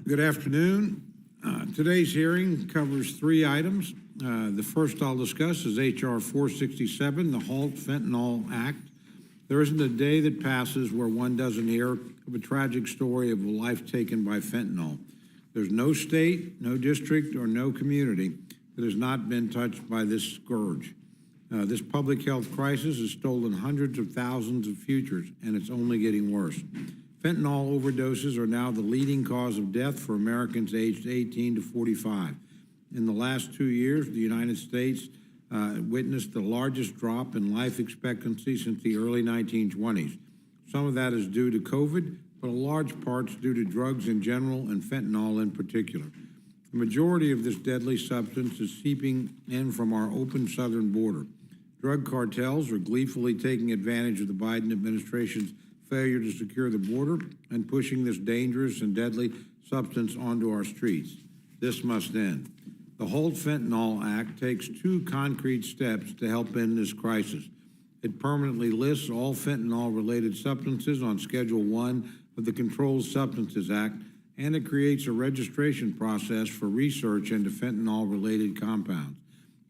Good afternoon. Today's hearing covers three items. The first I'll discuss is H.R. 467, the Halt Fentanyl Act. There isn't a day that passes where one doesn't hear of a tragic story of a life taken by fentanyl. There's no state, no district, or no community that has not been touched by this scourge. This public health crisis has stolen hundreds of thousands of futures, and it's only getting worse. Fentanyl overdoses are now the leading cause of death for Americans aged 18 to 45. In the last 2 years, the United States witnessed the largest drop in life expectancy since the early 1920s. Some of that is due to COVID, but a large part is due to drugs in general and fentanyl in particular. The majority of this deadly substance is seeping in from our open southern border. Drug cartels are gleefully taking advantage of the Biden administration's failure to secure the border and pushing this dangerous and deadly substance onto our streets. This must end. The Halt Fentanyl Act takes two concrete steps to help end this crisis. It permanently lists all fentanyl-related substances on Schedule 1 of the Controlled Substances Act, and it creates a registration process for research into fentanyl-related compounds.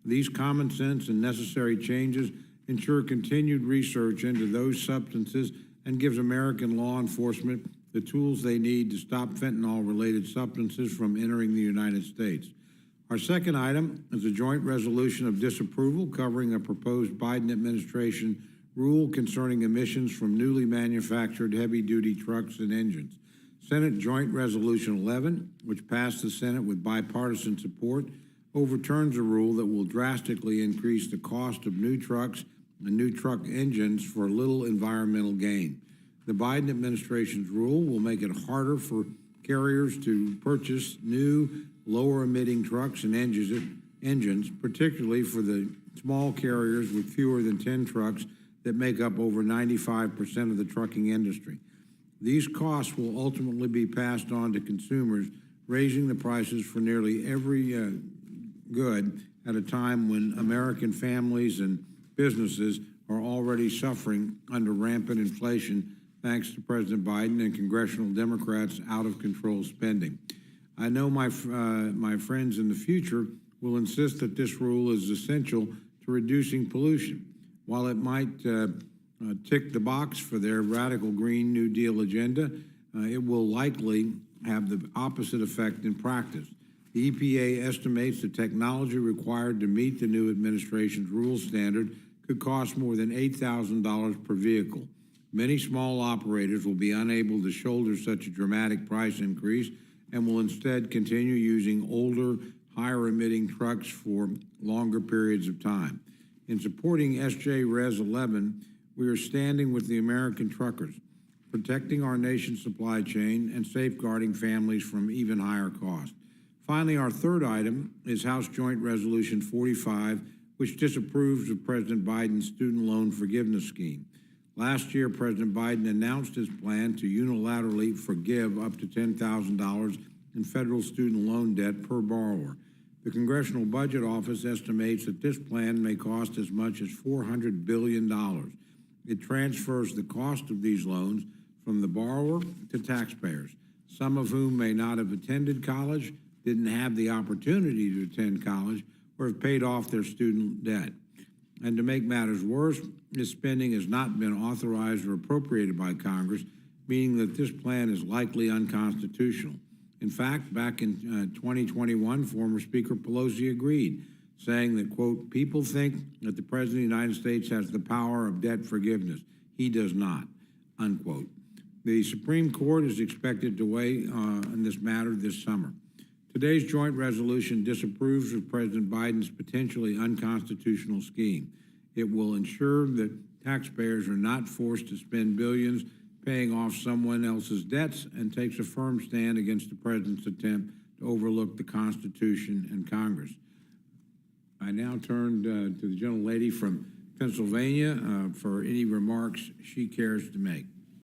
These common sense and necessary changes ensure continued research into those substances and gives American law enforcement the tools they need to stop fentanyl-related substances from entering the United States. Our second item is a joint resolution of disapproval covering a proposed Biden administration rule concerning emissions from newly manufactured heavy-duty trucks and engines. Senate Joint Resolution 11, which passed the Senate with bipartisan support, overturns a rule that will drastically increase the cost of new trucks and new truck engines for little environmental gain. The Biden administration's rule will make it harder for carriers to purchase new, lower-emitting trucks and engines, particularly for the small carriers with fewer than 10 trucks that make up over 95% of the trucking industry. These costs will ultimately be passed on to consumers, raising the prices for nearly every good at a time when American families and businesses are already suffering under rampant inflation thanks to President Biden and congressional Democrats' out-of-control spending. I know my friends in the future will insist that this rule is essential to reducing pollution. While it might tick the box for their radical Green New Deal agenda, it will likely have the opposite effect in practice. The EPA estimates the technology required to meet the new administration's rule standard could cost more than $8,000 per vehicle. Many small operators will be unable to shoulder such a dramatic price increase and will instead continue using older, higher-emitting trucks for longer periods of time. In supporting SJ Res 11, we are standing with the American truckers, protecting our nation's supply chain and safeguarding families from even higher costs. Finally, our third item is House Joint Resolution 45, which disapproves of President Biden's student loan forgiveness scheme. Last year, President Biden announced his plan to unilaterally forgive up to $10,000 in federal student loan debt per borrower. The Congressional Budget Office estimates that this plan may cost as much as $400 billion. It transfers the cost of these loans from the borrower to taxpayers, some of whom may not have attended college, didn't have the opportunity to attend college, or have paid off their student debt. And to make matters worse, this spending has not been authorized or appropriated by Congress, meaning that this plan is likely unconstitutional. In fact, back in 2021, former Speaker Pelosi agreed, saying that, quote, people think that the President of the United States has the power of debt forgiveness. He does not, unquote. The Supreme Court is expected to weigh on this matter this summer. Today's joint resolution disapproves of President Biden's potentially unconstitutional scheme. It will ensure that taxpayers are not forced to spend billions paying off someone else's debts and takes a firm stand against the president's attempt to overlook the Constitution and Congress. I now turn to the gentlelady from Pennsylvania for any remarks she cares to make.